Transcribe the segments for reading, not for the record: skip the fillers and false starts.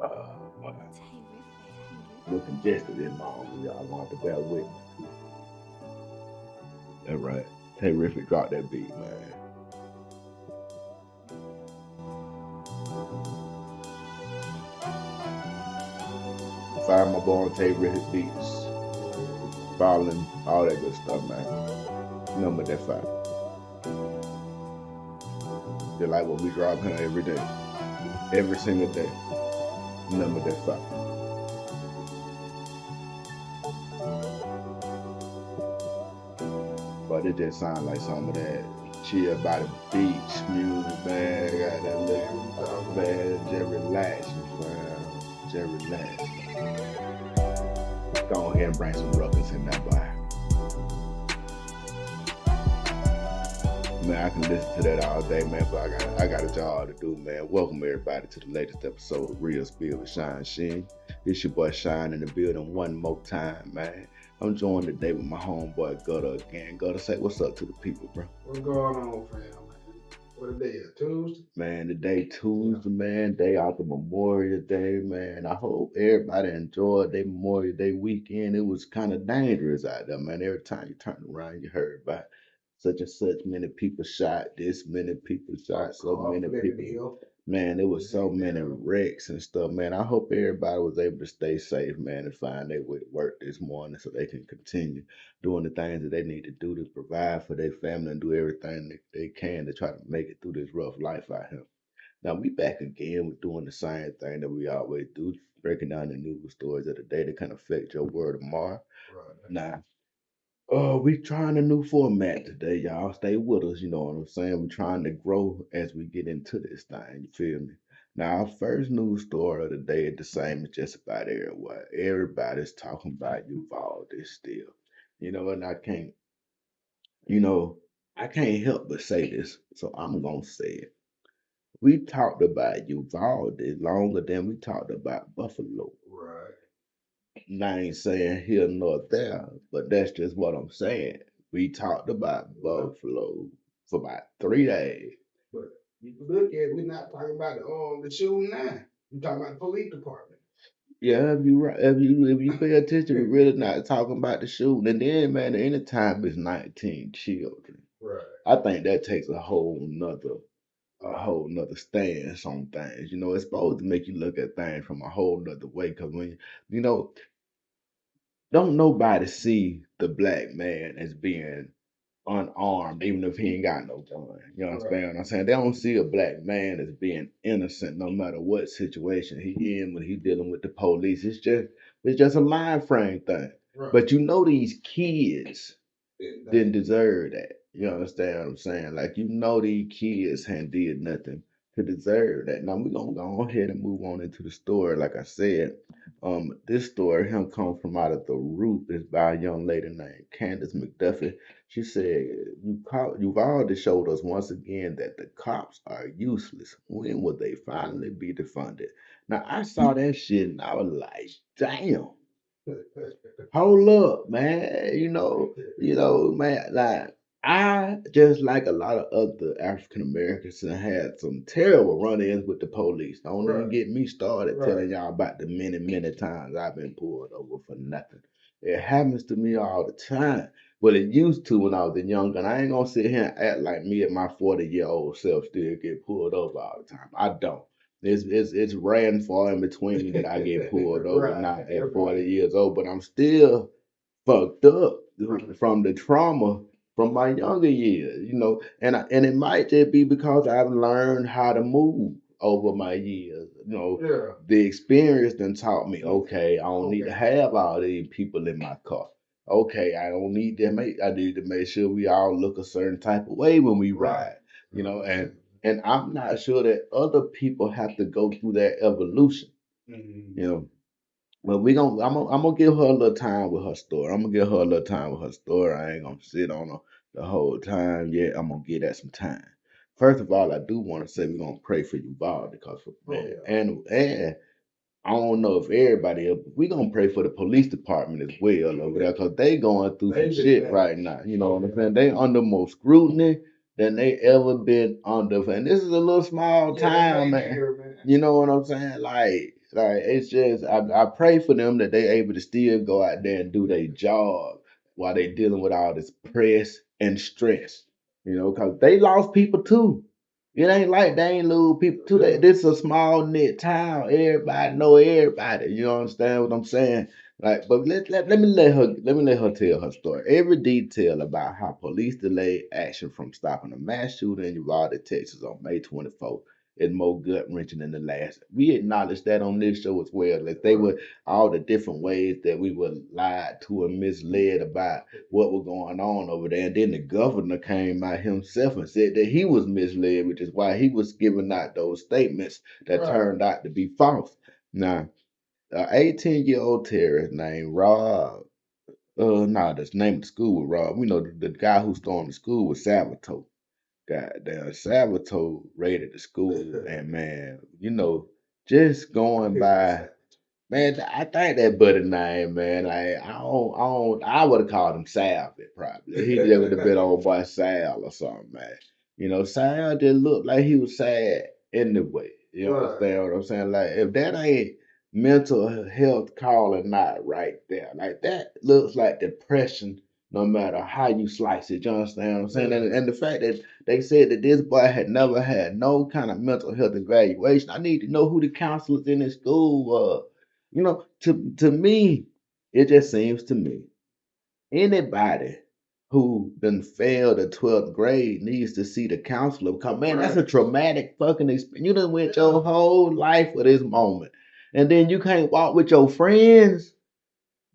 Wow. You're congested in my arm. Y'all gonna have to bear with me. That's right. Terrific. Drop that beat, man. Find my boy on Terrific Beats. Following all that good stuff, man. Number that five. Just like what we drop here every day. Every single day. Number that five. But it just sound like some of that chill by the beach music, man. Got that little man, just relax, man. Just relax. Go ahead and bring some ruckus in that boy. Man, I can listen to that all day, man, but I got a job to do, man. Welcome everybody to the latest episode of Real Spill with Shine Shyne. It's your boy Shine in the building one more time, man. I'm joined today with my homeboy Gutta again. Gutta, say what's up to the people, bro. What's going on, fam? What day is Tuesday? Man, today Tuesday, man, day after Memorial Day, man. I hope everybody enjoyed their Memorial Day weekend. It was kind of dangerous out there, man. Every time you turned around, you heard about such and such many people shot, this many people shot, so many people. Man, there was so many wrecks and stuff, man. I hope everybody was able to stay safe, man, and find their way to work this morning so they can continue doing the things that they need to do to provide for their family and do everything that they can to try to make it through this rough life out here. Now we back again with doing the same thing that we always do, breaking down the news stories of the day that can affect your world tomorrow. Right. Now, we trying a new format today, y'all. Stay with us, you know what I'm saying? We're trying to grow as we get into this thing, you feel me? Now, our first news story of the day is the same as just about everywhere. Everybody's talking about Uvalde still. You know, and you know, I can't help but say this, so I'm gonna say it. We talked about Uvalde longer than we talked about Buffalo. Right. And I ain't saying here nor there, but that's just what I'm saying. We talked about Buffalo for about 3 days. But you can look at it, we're not talking about the shooting now. We're talking about the police department. Yeah, if you pay attention, we're really not talking about the shooting. And then, man, anytime it's 19 children, Right. I think that takes a whole nother stance on things. You know, it's supposed to make you look at things from a whole nother way. Cause when you know, don't nobody see the black man as being unarmed, even if he ain't got no gun. You understand what I'm saying? They don't see a black man as being innocent no matter what situation he in when he dealing with the police. It's just a mind frame thing. Right. But you know these kids didn't deserve that. You understand what I'm saying? Like you know these kids hadn't did nothing to deserve that. Now we're gonna go ahead and move on into the story. Like I said, this story him come from out of the root is by a young lady named Candace McDuffie. She said, you've already showed us once again that the cops are useless. When will they finally be defunded? Now I saw that shit and I was like, damn. Hold up, man. Man, like I just like a lot of other African Americans and had some terrible run-ins with the police. Don't even get me started telling y'all about the many, many times I've been pulled over for nothing. It happens to me all the time. Well, it used to when I was younger, and I ain't gonna sit here and act like me and my 40-year-old self still get pulled over all the time. I don't. It's rare and far in between that I get pulled over now at 40 years old, but I'm still fucked up from the trauma from my younger years, and it might just be because I've learned how to move over my years. The experience done taught me, okay, I don't need to have all these people in my car. Okay, I need to make sure we all look a certain type of way when we ride, and I'm not sure that other people have to go through that evolution, you know. But I'm gonna give her a little time with her story. I'm gonna give her a little time with her story. I ain't gonna sit on her the whole time yet. I'm gonna give that some time. First of all, I do want to say we're gonna pray for you, Bob, because man, and I don't know if everybody else, but we gonna pray for the police department as well over there, because they going through some shit right now. You know what I'm saying? They under more scrutiny than they ever been under. And this is a little small town, man. You know what I'm saying? Like, Like it's just I pray for them that they able to still go out there and do their job while they dealing with all this press and stress. You know, cause they lost people too. It ain't like they ain't lose people too. This a small knit town. Everybody know everybody. You understand what I'm saying? Like, but let me let her tell her story. Every detail about how police delayed action from stopping a mass shooting in Uvalde, Texas on May 24th is more gut wrenching than the last. We acknowledge that on this show as well. That they were all the different ways that we were lied to and misled about what was going on over there. And then the governor came out himself and said that he was misled, which is why he was giving out those statements that turned out to be false. Now, an 18-year-old terrorist named Rob, no, the name of the school was Rob. We know the guy who stormed the school was Salvatore. Goddamn, Salvatore raided the school, and man, just going by. Man, I think that buddy name, man. Like I would have called him Sal, probably. He just would have been old boy Sal or something, man. Sal just looked like he was sad anyway. You understand what I'm saying? Like if that ain't mental health calling not right there, like that looks like depression. No matter how you slice it, you understand what I'm saying? And the fact that they said that this boy had never had no kind of mental health evaluation. I need to know who the counselors in his school were. To me, it just seems to me anybody who done failed the 12th grade needs to see the counselor because man, that's a traumatic fucking experience. You done went your whole life for this moment. And then you can't walk with your friends.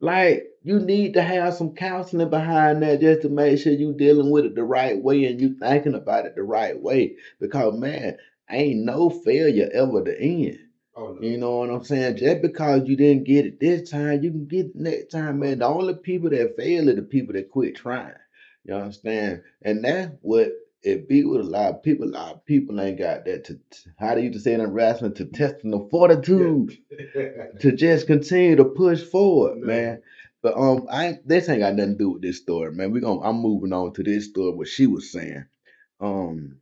Like you need to have some counseling behind that just to make sure you dealing with it the right way and you thinking about it the right way. Because man, ain't no failure ever the end. Oh, no. You know what I'm saying? Just because you didn't get it this time, you can get it next time, man. The only people that fail are the people that quit trying. You understand? And that's what it be with a lot of people. A lot of people ain't got that how they used to say it in wrestling, to testing the fortitude to just continue to push forward, man. But this ain't got nothing to do with this story, man. I'm moving on to this story, what she was saying. Um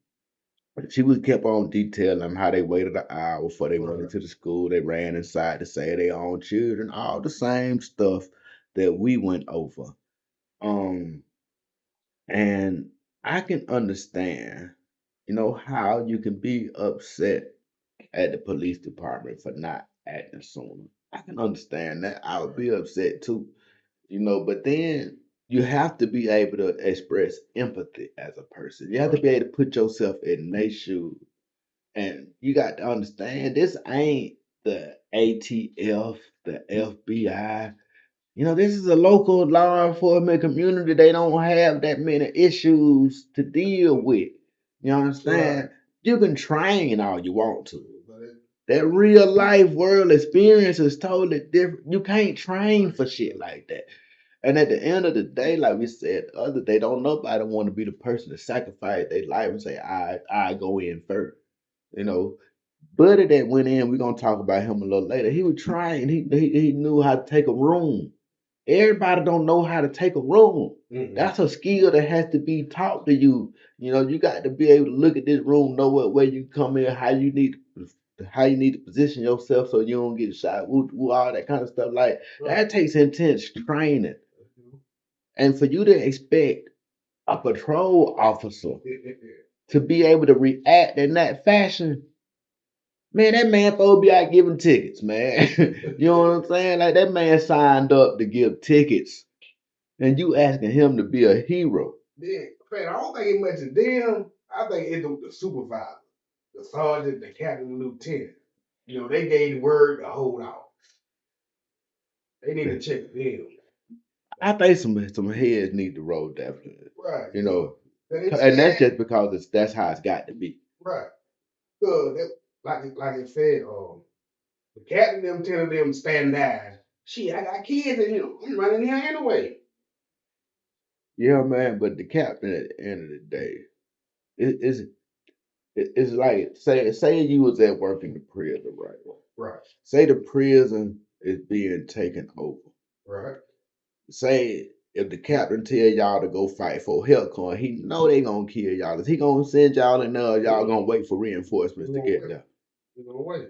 she was kept on detailing how they waited an hour before they went into the school. They ran inside to say their own children, all the same stuff that we went over. Um, and I can understand, how you can be upset at the police department for not acting sooner. I can understand that. I would be upset too, but then you have to be able to express empathy as a person. You have to be able to put yourself in their shoes. And you got to understand, this ain't the ATF, the FBI. This is a local law enforcement community. They don't have that many issues to deal with. You understand? Right. You can train all you want to. That real life world experience is totally different. You can't train for shit like that. And at the end of the day, like we said the other day, don't nobody want to be the person to sacrifice their life and say, I go in first. You know, Buddy that went in, we're gonna talk about him a little later. He was trying, he knew how to take a room. Everybody don't know how to take a room. That's a skill that has to be taught to you. You got to be able to look at this room, know what way you come in, how you need to position yourself so you don't get shot, all that kind of stuff. Like that takes intense training. And for you to expect a patrol officer to be able to react in that fashion, man, that man supposed to be out giving tickets, man. You know what I'm saying? Like that man signed up to give tickets, and you asking him to be a hero. Yeah, man, I don't think it much of them. I think it's the supervisor, the sergeant, the captain, the lieutenant. They gave the word to hold out. They need to check them. I think some heads need to roll definitely. Right. And that's just because that's how it's got to be. Right. So like I said, the captain them telling them stand down. Shit, I got kids in here. I'm running here anyway. Yeah, man. But the captain at the end of the day, it's like say you was at work in the prison, right? Right. Say the prison is being taken over. Right. Say if the captain tell y'all to go fight for health corps, he know they gonna kill y'all. Is he gonna send y'all in there? Y'all gonna wait for reinforcements to get there? We're gonna wait.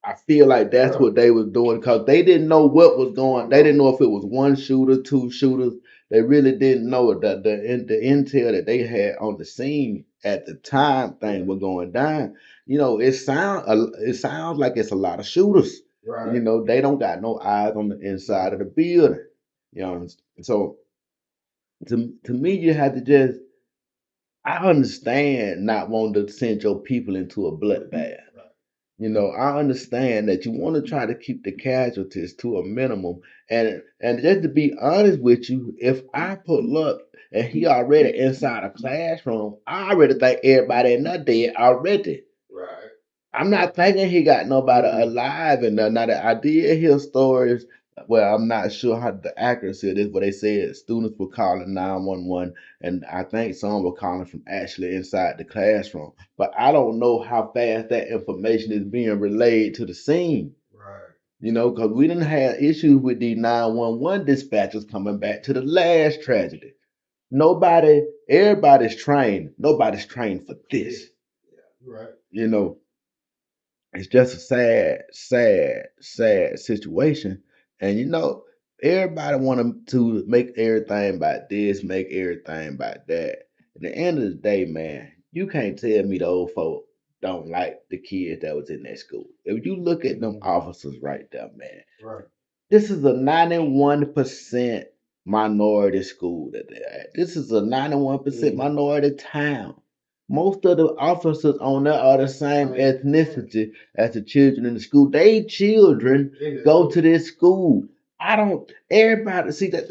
I feel like that's what they was doing because they didn't know what was going. They didn't know if it was one shooter, two shooters. They really didn't know that the intel that they had on the scene at the time thing was going down. It sounds like it's a lot of shooters. Right. They don't got no eyes on the inside of the building. So to me, you have to just. I understand not wanting to send your people into a bloodbath. I understand that you want to try to keep the casualties to a minimum. And just to be honest with you, if I pull up and he already inside a classroom, I already think everybody in there dead already. Right. I'm not thinking he got nobody alive and nothing. Now that I did hear stories. Well, I'm not sure how the accuracy of this, but they said students were calling 911, and I think some were calling from actually inside the classroom. But I don't know how fast that information is being relayed to the scene. Right. Because we didn't have issues with the 911 dispatchers coming back to the last tragedy. Everybody's trained. Nobody's trained for this. Yeah. Right. It's just a sad, sad, sad situation. And everybody want to make everything about this, make everything about that. At the end of the day, man, you can't tell me the old folk don't like the kids that was in that school. If you look at them officers right there, man, Right. this is a 91% minority school that they're at. This is a 91% minority town. Most of the officers on there are the same ethnicity as the children in the school. They children go to this school. I don't. Everybody see that.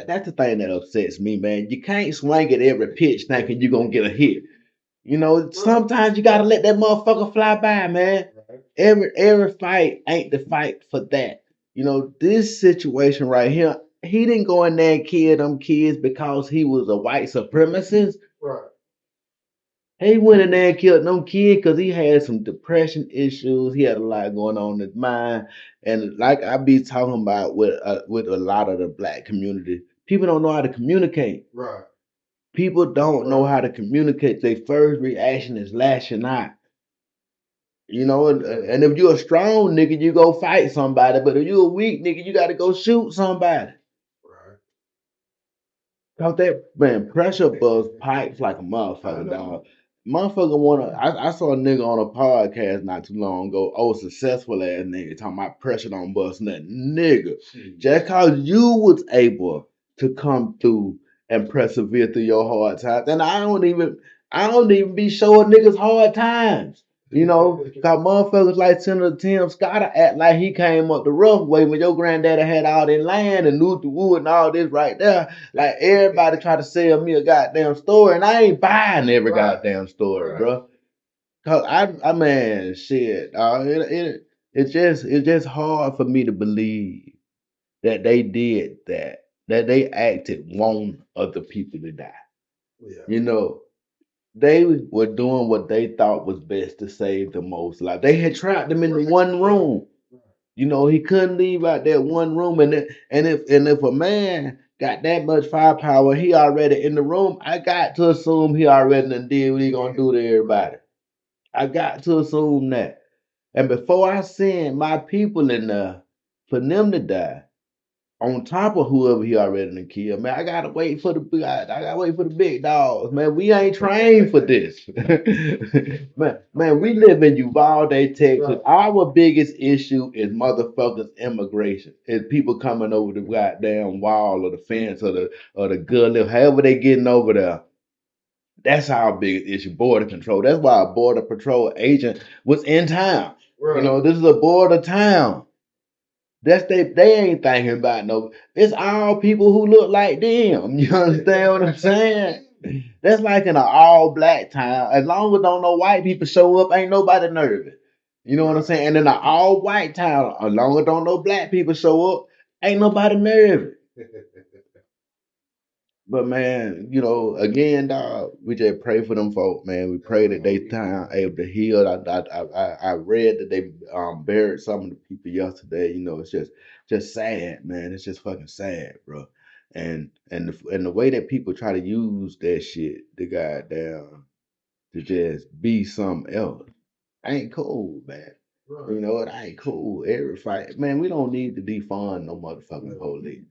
That's the thing that upsets me, man. You can't swing at every pitch thinking you're gonna get a hit. Sometimes you gotta let that motherfucker fly by, man. Every fight ain't the fight for that. This situation right here, he didn't go in there and kill them kids because he was a white supremacist. Right. He went in there and killed them kids because he had some depression issues. He had a lot going on in his mind. And like I be talking about with a lot of the black community, people don't know how to communicate. Right. People don't know how to communicate. Their first reaction is lashing out. And if you're a strong nigga, you go fight somebody. But if you're a weak nigga, you got to go shoot somebody. Right. Cause that man pressure buzz pipes like a motherfucker, dog. Motherfucker I saw a nigga on a podcast not too long ago, successful ass nigga talking about pressure don't bust nothing. Nigga, just cause you was able to come through and persevere through your hard times. And I don't even be showing niggas hard times. Cause motherfuckers like Senator Tim Scott act like he came up the rough way when your granddaddy had all that land and knew the wood and all this right there. Like everybody try to sell me a goddamn story, and I ain't buying every goddamn story, bro. Cause I man, shit, it's just hard for me to believe that they did that they acted wanting other people to die. Yeah. They were doing what they thought was best to save the most life. They had trapped him in the one room. He couldn't leave out that one room. And if a man got that much firepower, he already in the room. I got to assume he already done did what he gonna do to everybody. I got to assume that. And before I send my people in there for them to die, on top of whoever he already done killed, man, I gotta wait for I gotta wait for the big dogs, man. We ain't trained for this. man, we live in Uvalde, Texas. Our biggest issue is motherfuckers immigration. Is people coming over the goddamn wall or the fence or the gully, however they getting over there. That's our biggest issue, border control. That's why a border patrol agent was in town. This is a border town. They ain't thinking about no. It's all people who look like them. You understand what I'm saying? That's like in an all black town. As long as don't no white people show up, ain't nobody nervous. You know what I'm saying? And in an all white town, as long as don't no black people show up, ain't nobody nervous. But man, again, dog, we just pray for them folk, man. We pray that they time able to heal. I read that they buried some of the people yesterday. It's just sad, man. It's just fucking sad, bro. And the way that people try to use that shit, the goddamn, to just be something else, ain't cool, man. You know what? I ain't cool. Every fight, man. We don't need to defund no motherfucking police.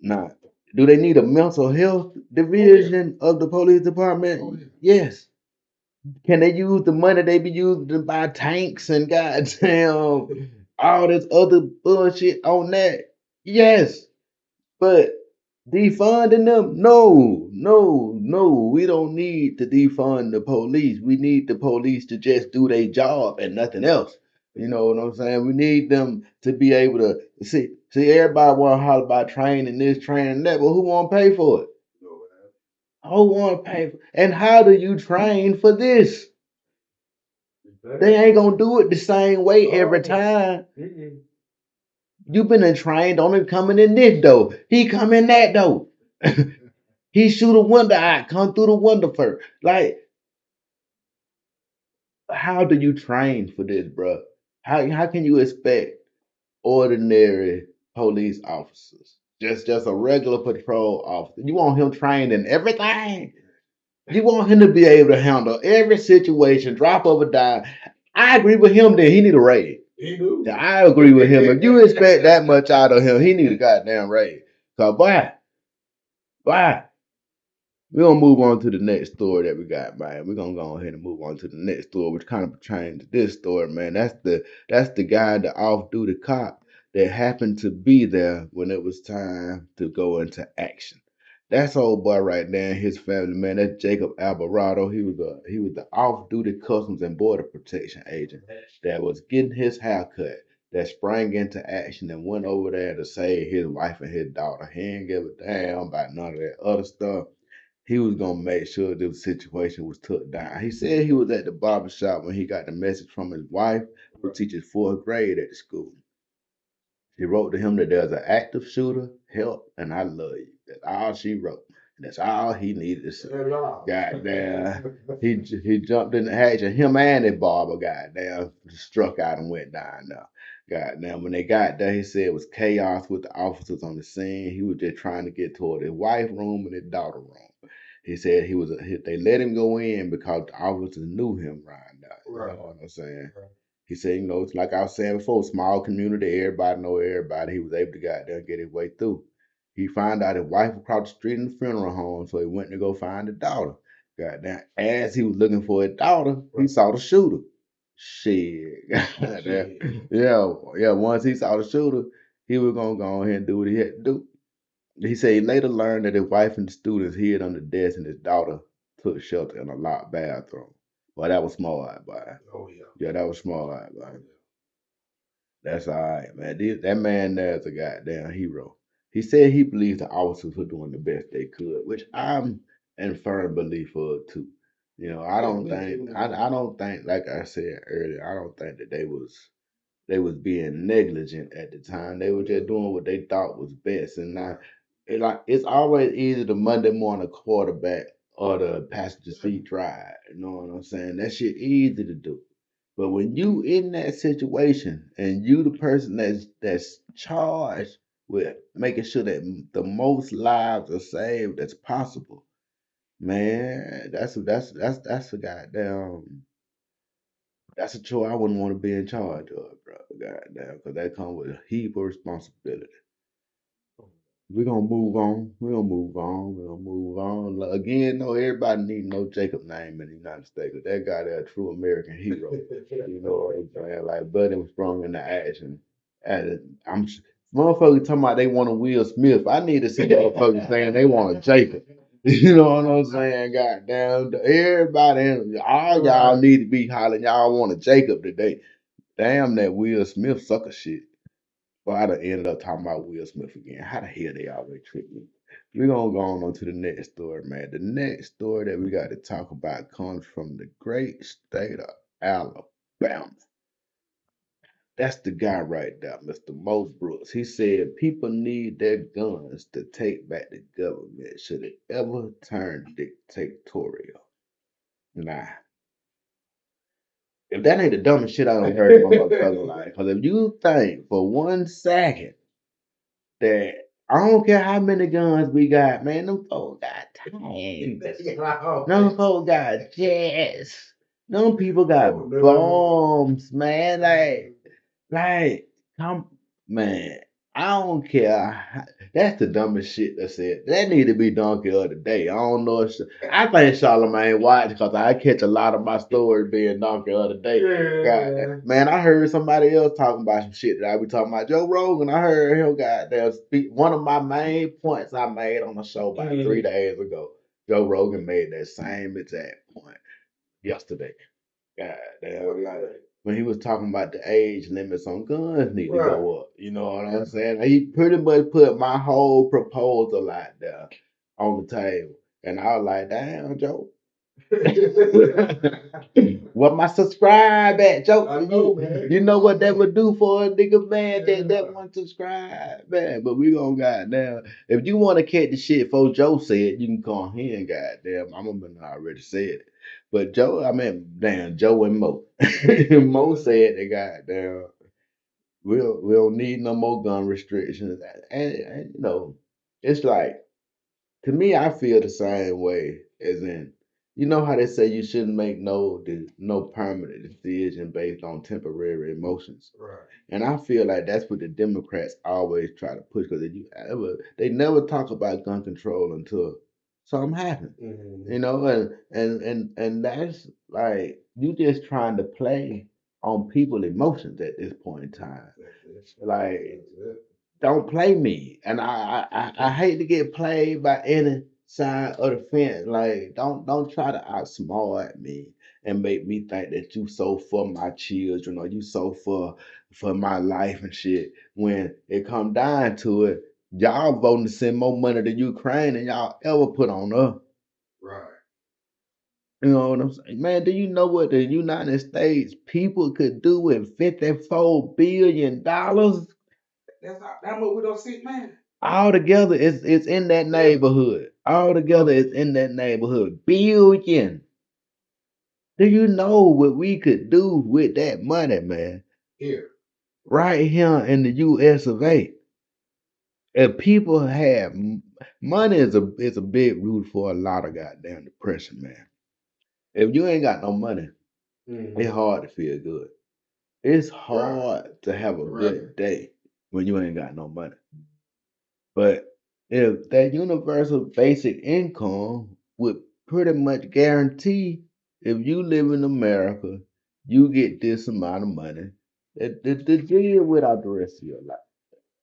Nah. Do they need a mental health division of the police department? Yes. Can they use the money they be using to buy tanks and goddamn all this other bullshit on that? Yes. But defunding them? No, no, no. We don't need to defund the police. We need the police to just do their job and nothing else. You know what I'm saying? We need them to be able to see everybody want to holler about training this, training that, but who want to pay for it? Who want to pay for it? And how do you train for this? They ain't gonna do it the same way every time. You been trained on him coming in this door. He come in that door. He shoot a window out, come through the window first. Like, how do you train for this, bro? How can you expect ordinary police officers, just a regular patrol officer? You want him trained in everything? You want him to be able to handle every situation, drop of a dime. I agree with him that he need a raise. He do. I agree with him. If you expect that much out of him, he need a goddamn raise. So why? We're gonna move on to the next story that we got, man. We're gonna go ahead and move on to the next story, which kind of pertains to this story, man. That's the guy, the off-duty cop that happened to be there when it was time to go into action. That's old boy right there and his family, man. That's Jacob Alvarado. He was the off-duty customs and border protection agent that was getting his hair cut, that sprang into action and went over there to save his wife and his daughter. He ain't give a damn about none of that other stuff. He was gonna make sure the situation was took down. He said he was at the barber shop when he got the message from his wife, who teaches fourth grade at the school. She wrote to him that there's an active shooter, help, and I love you. That's all she wrote. And that's all he needed to say. Goddamn. He jumped in the action. Him and the barber, goddamn, struck out and went down there. Goddamn. When they got there, he said it was chaos with the officers on the scene. He was just trying to get toward his wife's room and his daughter's room. He said they let him go in because the officers knew him right now. You know what I'm saying? He said, it's like I was saying before, small community, everybody know everybody. He was able to get out there and get his way through. He found out his wife across the street in the funeral home, so he went to go find his daughter. Goddamn, as he was looking for his daughter, he saw the shooter. Shit. Goddamn. Yeah, once he saw the shooter, he was gonna go ahead and do what he had to do. He said he later learned that his wife and the students hid under the desk and his daughter took shelter in a locked bathroom. Well, that was smart, boy. Oh yeah. Yeah, that was smart, boy. That's all right, man. That man there is a goddamn hero. He said he believes the officers were doing the best they could, which I'm in firm belief of too. I don't think, like I said earlier, I don't think that they was being negligent at the time. They were just doing what they thought was best. And now, it's always easy the Monday morning quarterback or the passenger seat drive. You know what I'm saying? That shit easy to do. But when you in that situation and you the person that's charged with making sure that the most lives are saved as possible, man, that's a goddamn that's a chore I wouldn't want to be in charge of, bro. Goddamn, because that comes with a heap of responsibility. We're gonna move on. We're gonna move on. We're gonna move on. Again, no, everybody need no Jacob name in the United States. 'Cause that guy there, a true American hero. You know what I'm saying? Like Buddy was sprung into action. And motherfuckers talking about they want a Will Smith. I need to see motherfuckers saying they want a Jacob. You know what I'm saying? Goddamn, everybody, all y'all need to be hollering. Y'all want a Jacob today. Damn that Will Smith sucker shit. Well, I done ended up talking about Will Smith again. How the hell they always trick me? We're gonna go on to the next story, man. The next story that we got to talk about comes from the great state of Alabama. That's the guy right there, Mr. Mo Brooks. He said people need their guns to take back the government should it ever turn dictatorial. Nah, if that ain't the dumbest shit I done heard in my motherfucking life, because if you think for 1 second that I don't care how many guns we got, man. Them folks got tanks. Them folks got jets. Them people got Oh, no. bombs, man. Like, come, man. I don't care. That's the dumbest shit that's said. That need to be donkey of the day. I don't know. I think Charlamagne watched because I catch a lot of my stories being donkey of the day. Yeah. Man, I heard somebody else talking about some shit that I be talking about. Joe Rogan, I heard him goddamn speak. One of my main points I made on the show about 3 days ago. Joe Rogan made that same exact point yesterday. God damn, like, when he was talking about the age limits on guns need to go up. You know what I'm saying? He pretty much put my whole proposal out there on the table. And I was like, damn, Joe. What my subscribe at, Joe? I know, man. You know what that would do for a nigga, man? That one subscribe, man. But we gonna goddamn. If you want to catch the shit for Joe said, you can come here and goddamn. I'm gonna already said it. But Joe, I mean, damn, Joe and Mo. Mo said that goddamn. We don't need no more gun restrictions, and you know, it's like to me, I feel the same way as in, you know how they say you shouldn't make no permanent decision based on temporary emotions. Right. And I feel like that's what the Democrats always try to push because they never talk about gun control until something happens. Mm-hmm. You know, and that's like you just trying to play on people's emotions at this point in time. Like don't play me. And I hate to get played by any side of the fence. Like don't try to outsmart me and make me think that you so for my children or you so for my life and shit. When it come down to it, y'all voting to send more money to Ukraine than y'all ever put on us. Right. You know what I'm saying? Man, do you know what the United States people could do with $54 billion? That's what we don't see, man. All together, it's in that neighborhood. All together, it's in that neighborhood. Billion. Do you know what we could do with that money, man? Here. Right here in the U.S. of A. If people have money is a big root for a lot of goddamn depression, man. If you ain't got no money, it's hard to feel good. It's hard to have a good day when you ain't got no money. But if that universal basic income would pretty much guarantee if you live in America, you get this amount of money to deal without the rest of your life.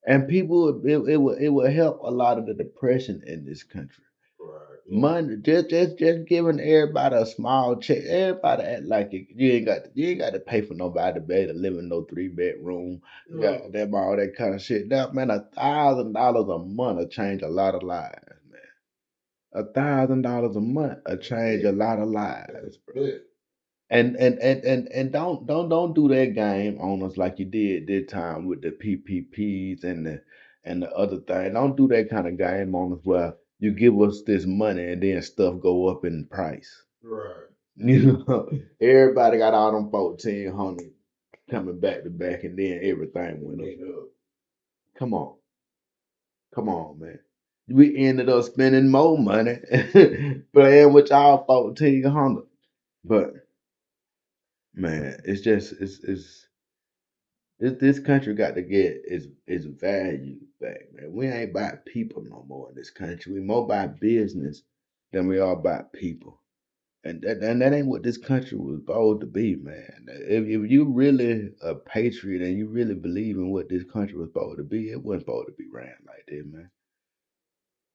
And people, it will help a lot of the depression in this country. Right. Money, just giving everybody a small check. Everybody act like you ain't got to pay for nobody to be able to live in no 3 bedroom. Got them all that kind of shit. Now, man, $1,000 a month will change a lot of lives, man. $1,000 a month will change a lot of lives, bro. And don't do that game on us like you did this time with the PPPs and the other thing. Don't do that kind of game on us where you give us this money and then stuff go up in price. Right. You know, everybody got all them 1,400 coming back to back, and then everything went up. Come on, man. We ended up spending more money playing with y'all 1,400, but man, it's just it's this country got to get its value back, man. We ain't about people no more in this country. We more about business than we are about people. And that ain't what this country was supposed to be, man. If you really a patriot and you really believe in what this country was supposed to be, it wasn't supposed to be ran like this, man.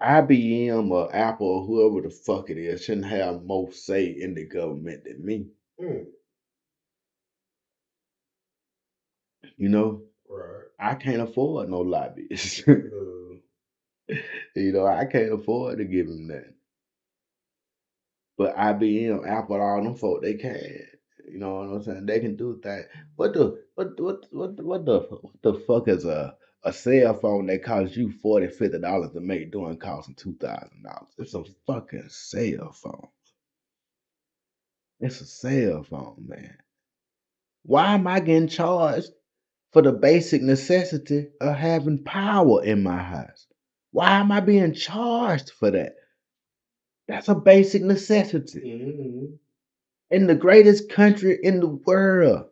IBM or Apple or whoever the fuck it is shouldn't have more say in the government than me. You know? Right. I can't afford no lobbyists. You know, I can't afford to give them that. But IBM, Apple, all them folk, they can. You know what I'm saying? They can do that. What the fuck is a cell phone that costs you $40, $50 to make doing costing $2,000? It's a fucking cell phone. It's a cell phone, man. Why am I getting charged for the basic necessity of having power in my house? Why am I being charged for that? That's a basic necessity. in the greatest country in the world.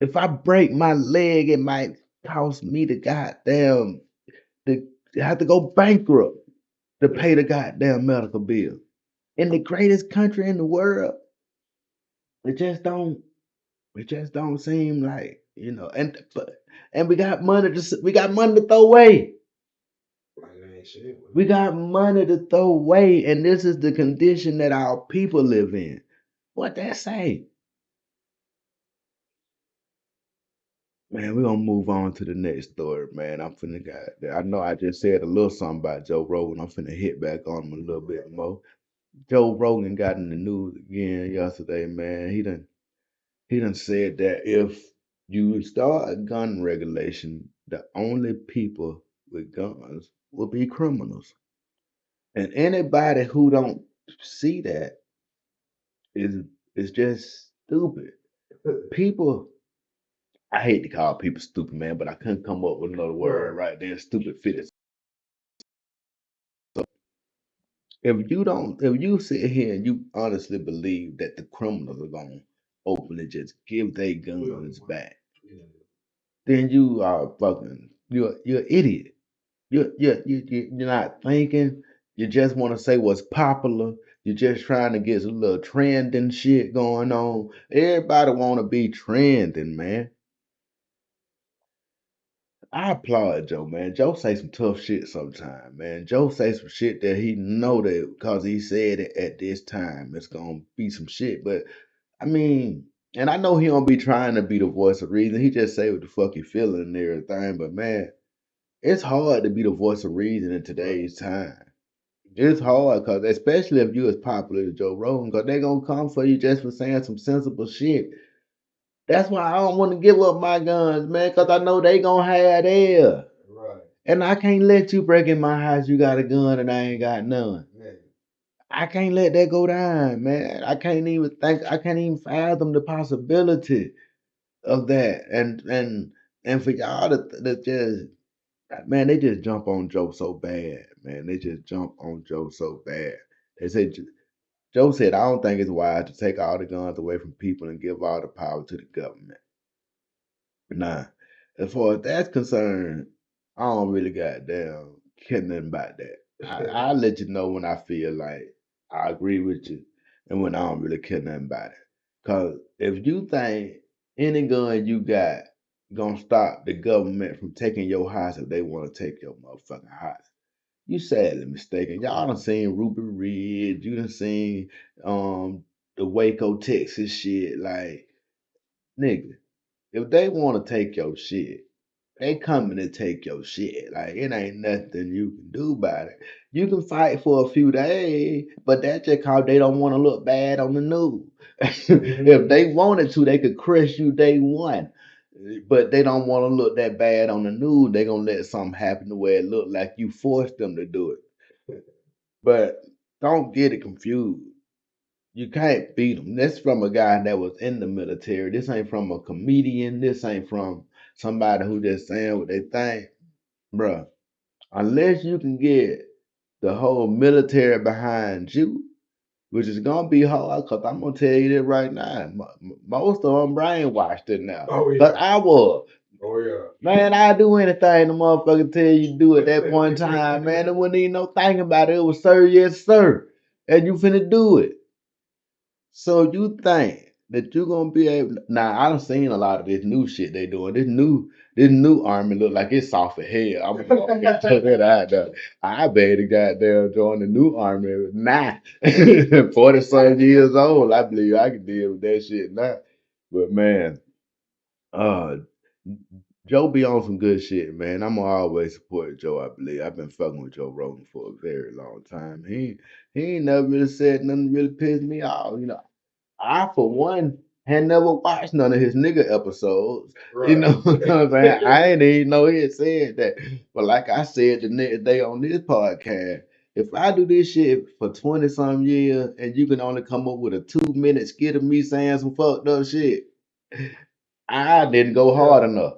If I break my leg, it might cost me the goddamn to have to go bankrupt to pay the goddamn medical bill. In the greatest country in the world, it just don't it just don't seem like, and we got money to throw away. Like it ain't shit. We got money to throw away, and this is the condition that our people live in. What that say? Man, we're gonna move on to the next story, man. I'm finna got I know I just said a little something about Joe Rogan. I'm finna hit back on him a little bit more. Joe Rogan got in the news again yesterday, man. He done said that if you start gun regulation, the only people with guns will be criminals. And anybody who don't see that is is just stupid. People, I hate to call people stupid, man, but I couldn't come up with another word Right. right there. Stupid fit. So if you sit here and you honestly believe that the criminals are gonna openly just give their guns back, Yeah. then you are you're an idiot. You're not thinking. You just want to say what's popular. You're just trying to get some little trending shit going on. Everybody want to be trending, man. I applaud Joe, man. Joe say some tough shit sometimes, man. Joe say some shit that he know that because he said it at this time, it's gonna be some shit. But I mean, and I know he don't be trying to be the voice of reason. He just say what the fuck he feeling and everything. But man, it's hard to be the voice of reason in today's time. It's hard because, especially if you as popular as Joe Rogan, because they gonna come for you just for saying some sensible shit. That's why I don't want to give up my guns, man, because I know they gonna have theirs. Right. And I can't let you break in my house. You got a gun and I ain't got none. Yeah. I can't let that go down, man. I can't even think. I can't even fathom the possibility of that. And for y'all to just, man, they just jump on Joe so bad, man. They just jump on Joe so bad. They say Joe said, I don't think it's wise to take all the guns away from people and give all the power to the government. Nah, as far as that's concerned, I don't really goddamn care nothing about that. I'll let you know when I feel like I agree with you and when I don't really care nothing about it. Because if you think any gun you got gonna stop the government from taking your house if they want to take your motherfucking house, you sadly mistaken. Y'all done seen Ruby Ridge, you done seen um the Waco, Texas shit. Like, nigga, if they want to take your shit, they coming to take your shit. Like, it ain't nothing you can do about it. You can fight for a few days, but that's just cause they don't want to look bad on the news. If they wanted to, they could crush you day one. But they don't want to look that bad on the news. They gonna let something happen to where it look like you forced them to do it. But don't get it confused. You can't beat them. That's from a guy that was in the military. This ain't from a comedian. This ain't from somebody who just saying what they think. Bruh, unless you can get the whole military behind you, which is gonna be hard, cause I'm gonna tell you that right now. Most of them brainwashed it now. Oh Cause yeah. I was. Oh yeah. Man, I do anything the motherfucker tell you to do at that point in time, man. There wasn't even no thinking about it. It was sir, yes, sir. And you finna do it. So you think that you're gonna be able? Now I done seen a lot of this new shit they doing. This new army look like it's soft as hell. I'm gonna tell that out there. I better goddamn join the new army now. 40 some years old. I believe I can deal with that shit now. But man, uh, Joe be on some good shit, man. I'm gonna always support Joe. I believe I've been fucking with Joe Rogan for a very long time. He ain't never really said nothing really pissed me off. I, for one, had never watched none of his nigga episodes. You Right. know what I'm saying? I ain't even know he had said that. But like I said the next day on this podcast, if I do this shit for 20 some years and you can only come up with a 2 minute skit of me saying some fucked up shit, I didn't go hard Yeah. enough.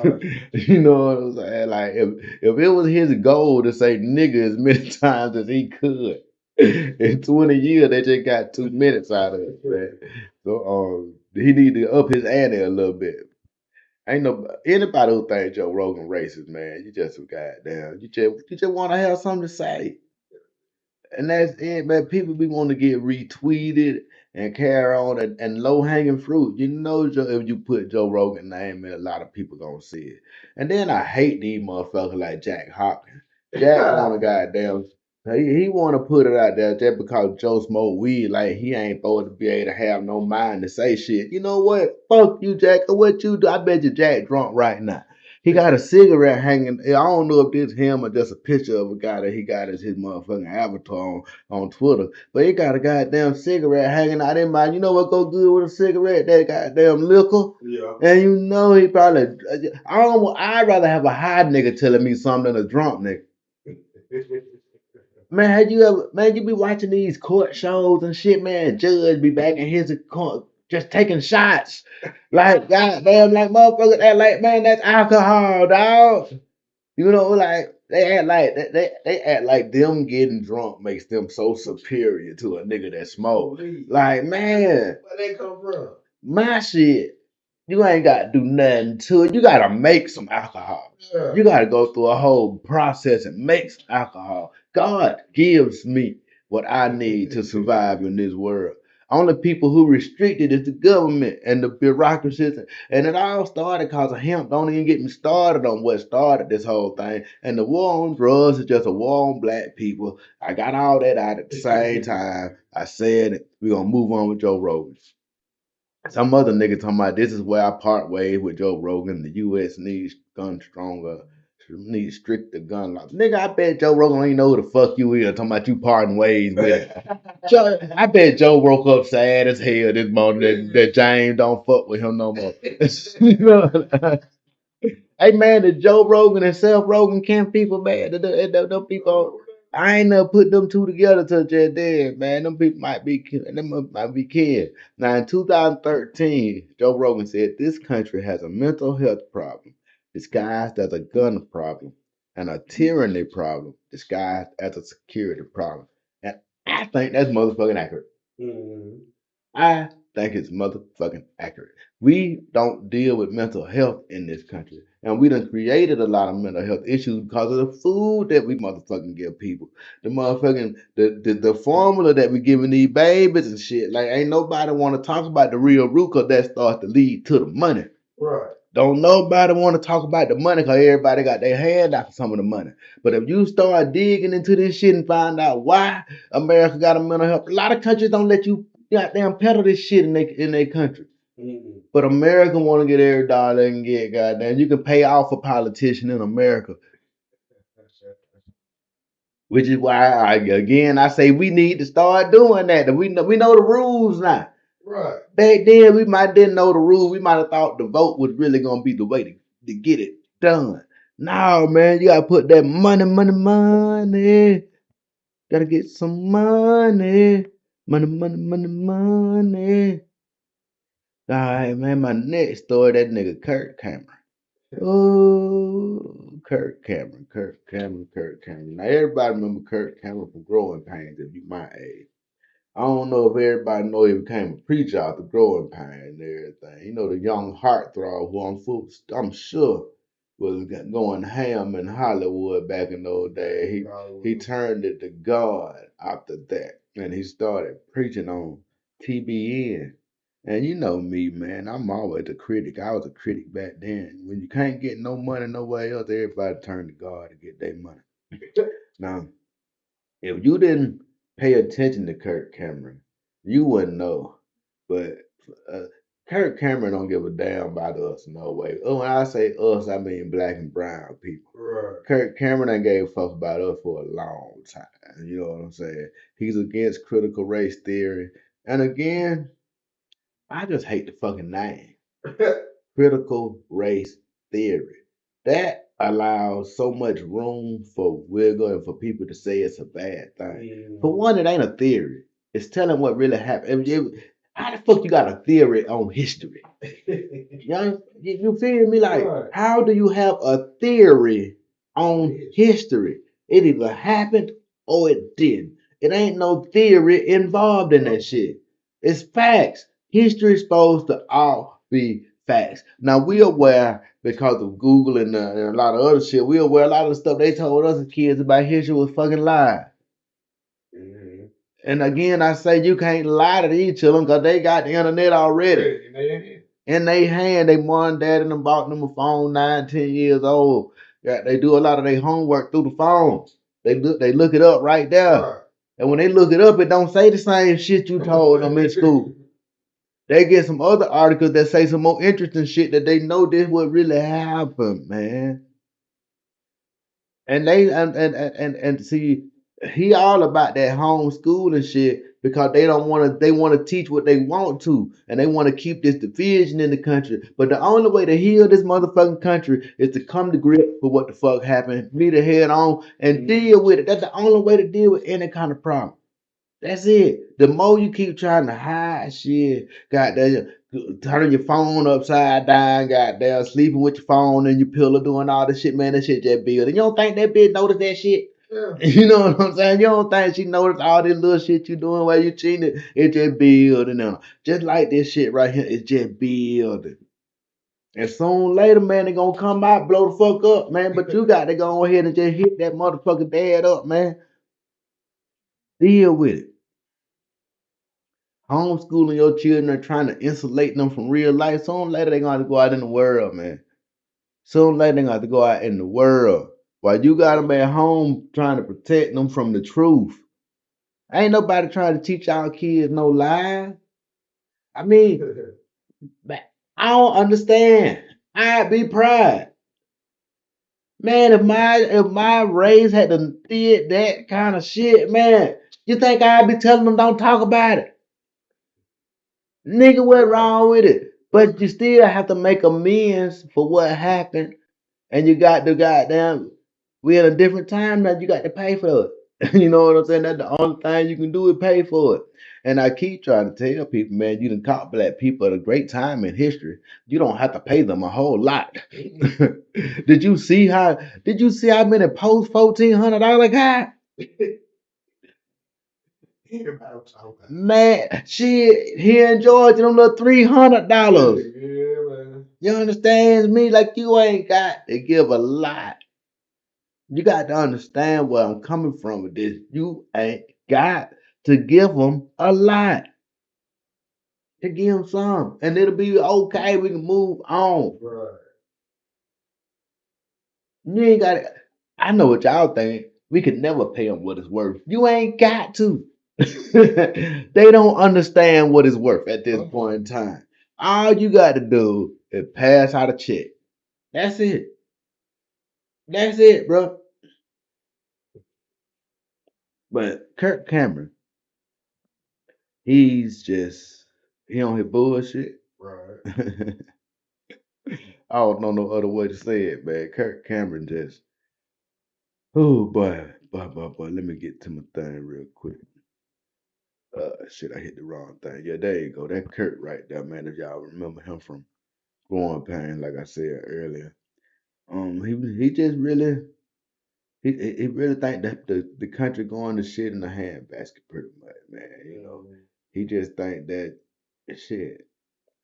Right. You know what I'm saying? Like if it was his goal to say nigga as many times as he could, In 20 years, they just got 2 minutes out of it, man. So he need to up his ante a little bit. Ain't no anybody who think Joe Rogan racist, man. You just goddamn. You just want to have something to say. And that's it, man. People be wanting to get retweeted and carry on and low hanging fruit. You know, if you put Joe Rogan name in, a lot of people gonna see it. And then I hate these motherfuckers like Jack Hopkins. Jack want to goddamn. He want to put it out there just because Joe smoke weed. Like he ain't supposed to be able to have no mind to say shit. You know what? Fuck you, Jack. What you do? I bet you Jack drunk right now. He got a cigarette hanging. I don't know if this him or just a picture of a guy that he got as his motherfucking avatar on Twitter. But he got a goddamn cigarette hanging out in mind. You know what go good with a cigarette? That goddamn liquor. Yeah. And you know he probably. I'd rather have a high nigga telling me something than a drunk nigga. Man, you be watching these court shows and shit, man. Judge be back in his court just taking shots. Like, goddamn, like motherfuckers act like, man, that's alcohol, dog. You know, like they act like them getting drunk makes them so superior to a nigga that smoke. Like, man, where they come from? My shit. You ain't got to do nothing to it. You got to make some alcohol. Yeah. You got to go through a whole process and make some alcohol. God gives me what I need to survive in this world. Only people who restrict it is the government and the bureaucracies. And it all started because of hemp. Don't even get me started on what started this whole thing. And the war on drugs is just a war on black people. I got all that out at the same time. I said it. We're going to move on with Joe Rogan. Some other nigga talking about this is where I part ways with Joe Rogan. The U.S. needs gun stronger, needs stricter gun laws. Nigga, I bet Joe Rogan ain't know who the fuck you is. Talking about you parting ways with it. I bet Joe woke up sad as hell this morning that James don't fuck with him no more. You know? Hey man, the Joe Rogan and Seth Rogan camp people, man. Them people, I ain't never put them two together till just then, man. Them people might be kids. Now in 2013, Joe Rogan said this country has a mental health problem disguised as a gun problem and a tyranny problem disguised as a security problem. And I think that's motherfucking accurate. Mm-hmm. I think it's motherfucking accurate. We don't deal with mental health in this country. And we done created a lot of mental health issues because of the food that we motherfucking give people. The motherfucking the formula that we giving these babies and shit. Like ain't nobody want to talk about the real root because that starts to lead to the money. Right. Don't nobody want to talk about the money because everybody got their hand out for some of the money. But if you start digging into this shit and find out why America got a mental health, a lot of countries don't let you goddamn peddle this shit in their country. Mm-hmm. But America want to get every dollar they can get, goddamn. You can pay off a politician in America. Which is why, I say we need to start doing that. We know the rules now. Right. Back then, we might didn't know the rules. We might have thought the vote was really going to be the way to get it done. No, man, you got to put that money. Got to get some money. Money. All right, man, my next story, that nigga Kirk Cameron. Oh, Kirk Cameron. Now, everybody remember Kirk Cameron from Growing Pains, if you my age. I don't know if everybody know he became a preacher after Growing Pains and everything. You know, the young heartthrob who I'm sure was going ham in Hollywood back in those days. He turned it to God after that, and he started preaching on TBN. And you know me, man, I'm always a critic. I was a critic back then. When you can't get no money nowhere else, everybody turn to God to get their money. Now, if you didn't pay attention to Kirk Cameron, you wouldn't know. But uh, Kirk Cameron don't give a damn about us no way. Oh, when I say us, I mean black and brown people. Right. Kirk Cameron ain't gave a fuck about us for a long time. You know what I'm saying? He's against critical race theory. And again, I just hate the fucking name. Critical race theory. That allows so much room for wiggle and for people to say it's a bad thing. For one, it ain't a theory. It's telling what really happened. How the fuck you got a theory on history? You feel me? Like, right. How do you have a theory on history? It either happened or it didn't. It ain't no theory involved in that shit. It's facts. History is supposed to all be facts. Now we aware because of Google and a lot of other shit. We aware a lot of the stuff they told us as kids about history was fucking lies. Mm-hmm. And again, I say you can't lie to these children because they got the internet already. In their hand, they mom and dad and them bought them a phone 9, 10 years old. Yeah, they do a lot of their homework through the phones. They look it up right there. Right. And when they look it up, it don't say the same shit you told them in school. They get some other articles that say some more interesting shit that they know this would really happen, man. And they and see, he all about that homeschool and shit because they don't want to. They want to teach what they want to, and they want to keep this division in the country. But the only way to heal this motherfucking country is to come to grip with what the fuck happened, meet it head on, and deal with it. That's the only way to deal with any kind of problem. That's it. The more you keep trying to hide shit, goddamn, turning your phone upside down, goddamn, sleeping with your phone and your pillow, doing all this shit, man, that shit just build. And you don't think that bitch noticed that shit? Yeah. You know what I'm saying? You don't think she noticed all this little shit you doing while you cheating? It just building now. Just like this shit right here, it's just building. And soon later, man, they gonna come out, blow the fuck up, man. But you got to go ahead and just hit that motherfucking dad up, man. Deal with it. Homeschooling your children and trying to insulate them from real life. Sooner or later, they're going to go out in the world, man. Sooner or later, they're going to have to go out in the world. While you got them at home trying to protect them from the truth. Ain't nobody trying to teach our kids no lies. I mean, I don't understand. I'd be proud. Man, if my race had did that kind of shit, man, you think I'd be telling them don't talk about it? Nigga, what wrong with it? But you still have to make amends for what happened. And you got the goddamn, we in a different time now, you got to pay for it. You know what I'm saying? That's the only thing you can do is pay for it. And I keep trying to tell people, man, you done caught black people at a great time in history. You don't have to pay them a whole lot. Did you see how many post $1,400 got? Man, shit, here in Georgia, them little $300. Yeah, man. You understand me? Like you ain't got to give a lot. You got to understand where I'm coming from with this. You ain't got to give them a lot. To give them some, and it'll be okay. We can move on. Right. You ain't got to. I know what y'all think. We could never pay them what it's worth. You ain't got to. They don't understand what it's worth at this point in time. All you got to do is pass out a check. That's it. That's it, bro. But Kirk Cameron, he's just he on his bullshit. Right. I don't know no other way to say it, man. Kirk Cameron just oh boy. Let me get to my thing real quick. Shit, I hit the wrong thing. Yeah, there you go. That Kurt right there, man. If y'all remember him from Growing Pain, like I said earlier. He just really he really think that the country going to shit in the handbasket pretty much, man. You know, he just think that shit.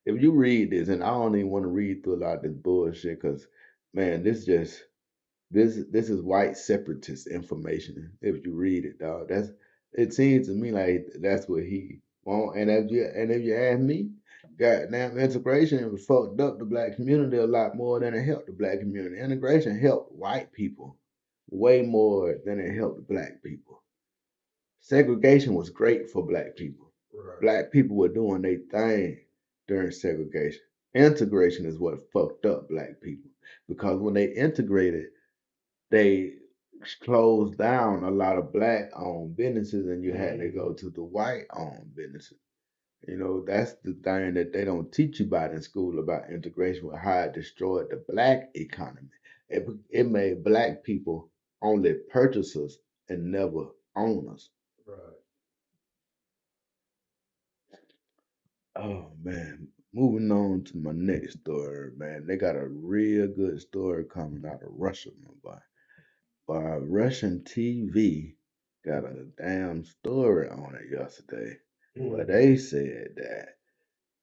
If you read this, and I don't even want to read through a lot of this bullshit, cause man, this is white separatist information. If you read it, dog, it seems to me like that's what he want. And if you ask me, goddamn integration was fucked up the black community a lot more than it helped the black community. Integration helped white people way more than it helped black people. Segregation was great for black people. Right. Black people were doing their thing during segregation. Integration is what fucked up black people because when they integrated, they closed down a lot of black owned businesses and you had to go to the white owned businesses. You know, that's the thing that they don't teach you about in school about integration with how it destroyed the black economy. It made black people only purchasers and never owners. Right. Oh man. Moving on to my next story, man. They got a real good story coming out of Russia, my boy. By Russian TV got a damn story on it yesterday where Mm. they said that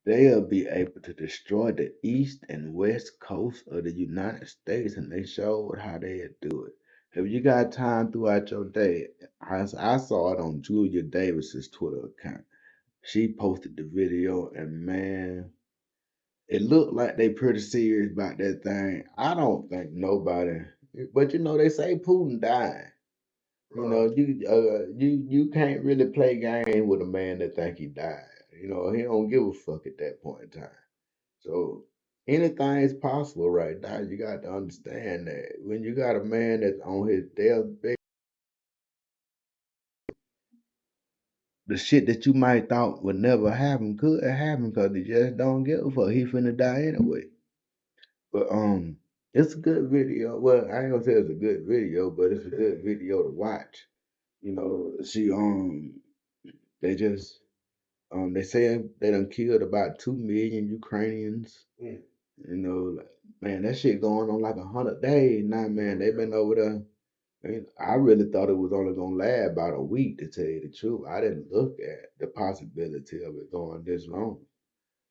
they'll be able to destroy the east and west coast of the United States, and they showed how they'd do it. If you got time throughout your day, I saw it on Julia Davis's Twitter account. She posted the video, and man, it looked like they pretty serious about that thing. I don't think nobody, but you know they say Putin died. You know, you can't really play game with a man that think he died. You know, he don't give a fuck at that point in time. So anything is possible right now. You got to understand that when you got a man that's on his deathbed, the shit that you might thought would never happen could happen because he just don't give a fuck. He finna die anyway. But it's a good video. Well, I ain't gonna say it's a good video, but it's a good video to watch. You know, they just they say they done killed about 2 million Ukrainians. Mm. You know, man, that shit going on like 100 days now, man. They been over there. I really thought it was only gonna last about a week, to tell you the truth. I didn't look at the possibility of it going this long.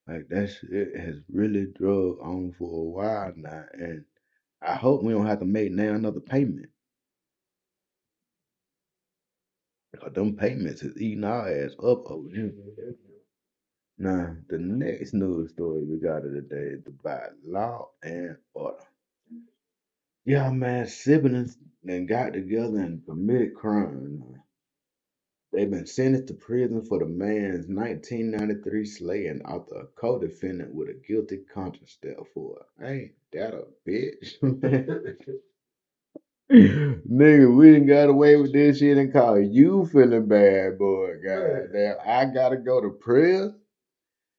Like that shit has really drug on for a while now, and I hope we don't have to make now another payment. Because them payments is eating our ass up over here. Now, the next news story we got of the day is about law and order. Yeah, man, siblings then got together and committed crime. They've been sentenced to prison for the man's 1993 slaying after a co-defendant with a guilty conscience stepped for it. Ain't that a bitch? Nigga, we done got away with this shit and call you feeling bad, boy. God damn, I gotta go to prison?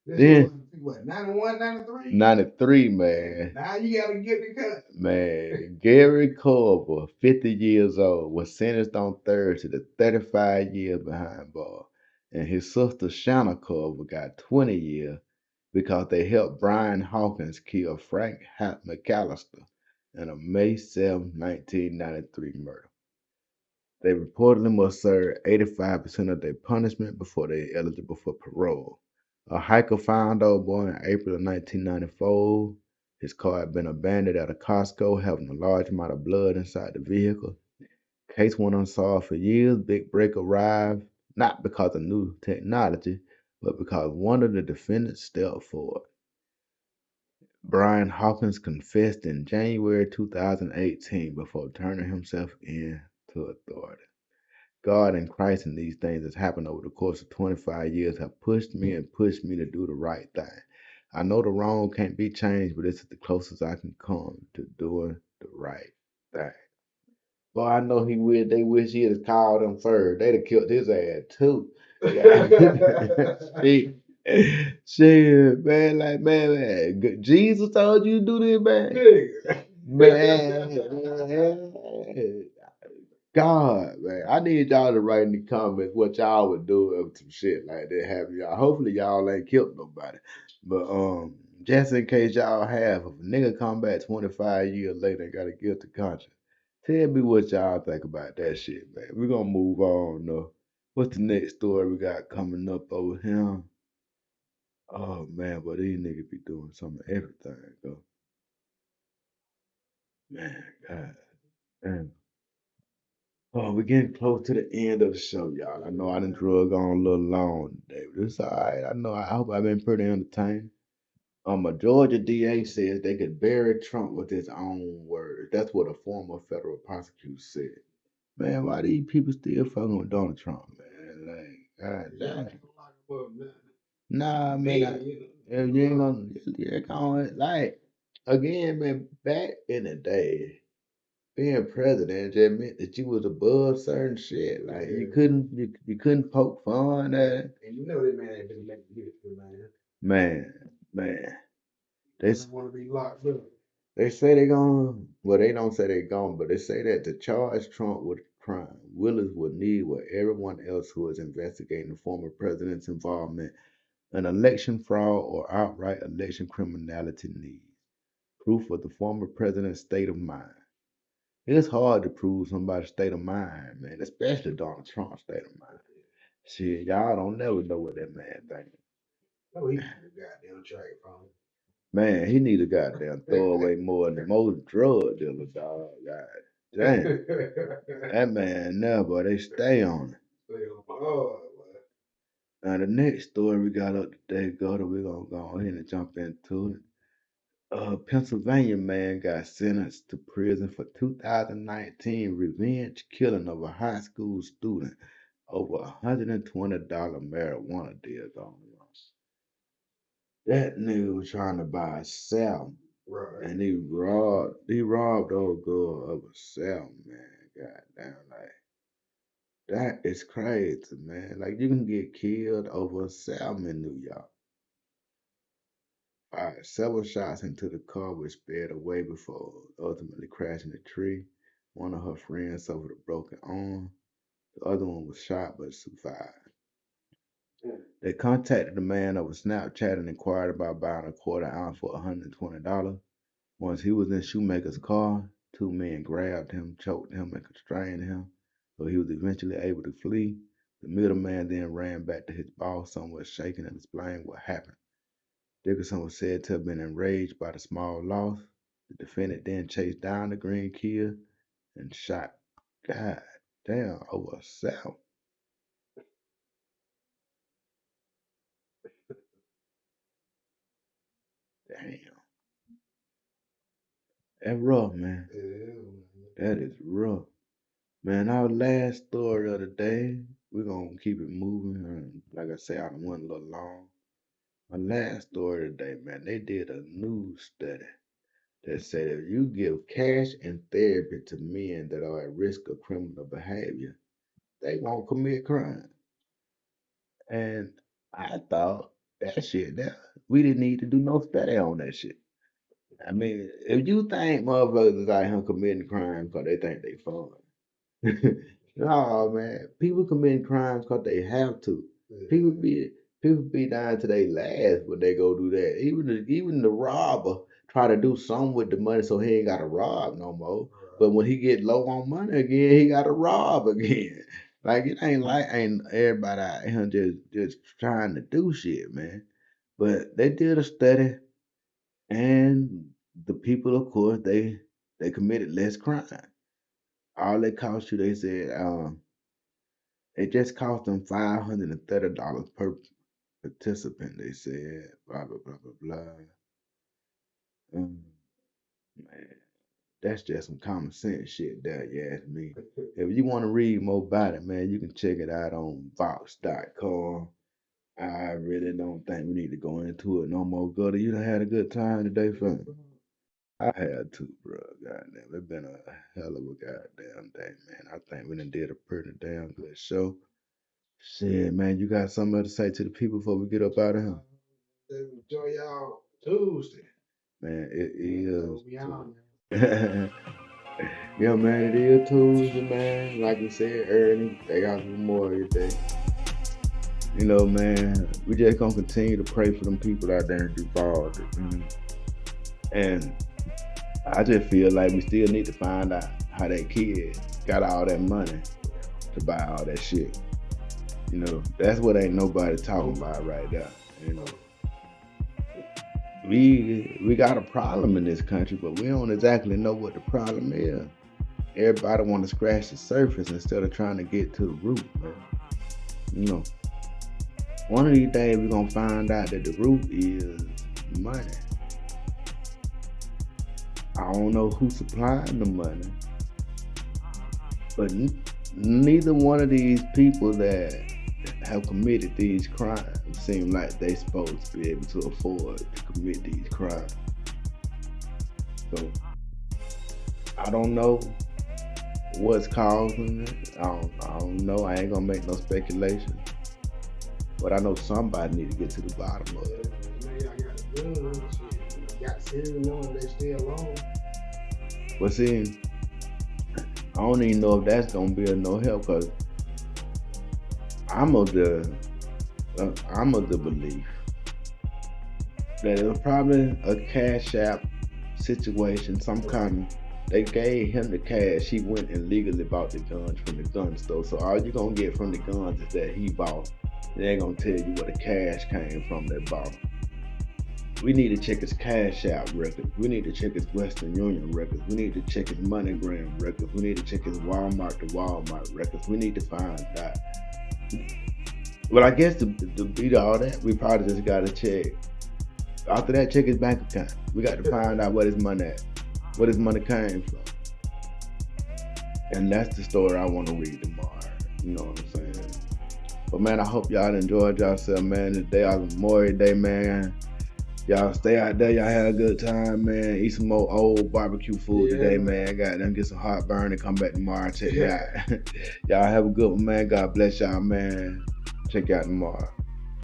This shit was Then what, 91, 93? 93, man. Now you gotta get the cut. Man, Gary Culver, 50 years old, was sentenced on Thursday to 35 years behind bars. And his sister Shanna Culver got 20 years because they helped Brian Hawkins kill Frank McAllister in a May 7, 1993 murder. They reportedly must serve 85% of their punishment before they're eligible for parole. A hiker found old boy in April of 1994. His car had been abandoned at a Costco, having a large amount of blood inside the vehicle. Case went unsolved for years. Big break arrived, not because of new technology, but because one of the defendants stepped forward. Brian Hawkins confessed in January 2018 before turning himself in to authorities. God and Christ and these things that's happened over the course of 25 years have pushed me and pushed me to do the right thing. I know the wrong can't be changed, but this is the closest I can come to doing the right thing. Boy, I know they wish he'd have called him first. They'd have killed his ass too. Yeah. shit, shit, man, like, Jesus told you to do this, man. Man, God, man, I need y'all to write in the comments what y'all would do if some shit like that happened. Y'all, hopefully y'all ain't killed nobody, but just in case y'all have, if a nigga come back 25 years later and got a guilty conscience, tell me what y'all think about that shit, man. We're gonna move on though. What's the next story we got coming up over here? Oh man, but these niggas be doing some of everything though. Man, God damn. Oh, we're getting close to the end of the show, y'all. I know I done drug on a little long today, but it's all right. I hope I've been pretty entertaining. A Georgia DA says they could bury Trump with his own words. That's what a former federal prosecutor said. Man, why these people still fucking with Donald Trump, man? Like, God damn. Nah, man, if you ain't gonna, you're going, like, again, man, back in the day, being president just meant that you was above certain shit. Like you couldn't poke fun at it. And you know that man ain't been making history, man. Man. They Want to be locked up. they say they gonna, well, they don't say they gonna, but they say that to charge Trump with crime, Willis would need what everyone else who is investigating the former president's involvement in election fraud or outright election criminality needs. Proof of the former president's state of mind. It's hard to prove somebody's state of mind, man, especially Donald Trump's state of mind. Shit, y'all don't never know what that man thinking. No, he need a goddamn track phone. Man, he need to goddamn throw away more than most drug dealers, dog. God damn. That man never, they stay on it. Stay on hard, Now the next story we got up today, Gutter, we're gonna go ahead and jump into it. Pennsylvania man got sentenced to prison for 2019 revenge killing of a high school student over $120 marijuana deal going on. That nigga was trying to buy a cell, right? and he robbed old girl of a cell, man. Goddamn, like that is crazy, man. Like you can get killed over a cell in New York. Fired several shots into the car, which sped away before ultimately crashing a tree. One of her friends suffered a broken arm. The other one was shot but survived. They contacted the man over Snapchat and inquired about buying a quarter ounce for $120. Once he was in Shoemaker's car, two men grabbed him, choked him, and constrained him, so he was eventually able to flee. The middleman then ran back to his boss, somewhat shaken, and explained what happened. Dickerson was said to have been enraged by the small loss. The defendant then chased down the green Kia and shot. God damn, over a cell. Damn. That's rough, man. That is rough. Man, our last story of the day, we're going to keep it moving. Like I said, I done went a little long. My last story today, man, they did a new study that said if you give cash and therapy to men that are at risk of criminal behavior, they won't commit crime. And I thought that shit, we didn't need to do no study on that shit. I mean, if you think motherfuckers is out here committing crimes because they think they fun, no, man. People committing crimes because they have to. People be people be dying to their last when they go do that. Even the robber try to do something with the money so he ain't got to rob no more. But when he get low on money again, he got to rob again. Like it ain't everybody out here just trying to do shit, man. But they did a study, and the people, of course, they committed less crime. All it cost you, they said, it just cost them $530 per participant. They said, blah blah blah blah blah. Man, that's just some common sense shit there, you ask me. If you want to read more about it, man, you can check it out on Vox.com. I really don't think we need to go into it no more. Gutter, you done had a good time today, fam. I had to, bro. Goddamn, it's been a hell of a goddamn day, man. I think we done did a pretty damn good show. Shit, man, you got something else to say to the people before we get up out of here? Enjoy y'all Tuesday. Man, it is. Yeah, Yeah, man, it is Tuesday, man. Like we said early, day after Memorial Day. You know, man, we just gonna continue to pray for them people out there in Uvalde. And I just feel like we still need to find out how that kid got all that money to buy all that shit. You know, that's what ain't nobody talking about right there. You know, we got a problem in this country, but we don't exactly know what the problem is. Everybody want to scratch the surface instead of trying to get to the root, man. You know, one of these days we're gonna find out that the root is money. I don't know who's supplying the money, but neither one of these people that have committed these crimes seem like they supposed to be able to afford to commit these crimes. So I don't know what's causing it. I don't know. I ain't gonna make no speculation. But I know somebody need to get to the bottom of it. But see, I don't even know if that's gonna be of no help because I'm of the belief that it was probably a cash app situation, some kind of They gave him the cash. He went and legally bought the guns from the gun store. So all you gonna get from the guns is that he bought. They ain't gonna tell you where the cash came from that bought. We need to check his Cash App records. We need to check his Western Union records. We need to check his MoneyGram records. We need to check his Walmart to Walmart records. We need to find that. Well, I guess to beat all that, we probably just gotta check. After that, check his bank account. We got to find out what his money at, what his money came from. And that's the story I want to read tomorrow. You know what I'm saying? But man, I hope y'all enjoyed yourself, man. Today was Memorial Day, man. Y'all stay out there. Y'all have a good time, man. Eat some more old barbecue food today, man. Goddamn, get some heartburn and come back tomorrow and check it out. Y'all have a good one, man. God bless y'all, man. Check you out tomorrow.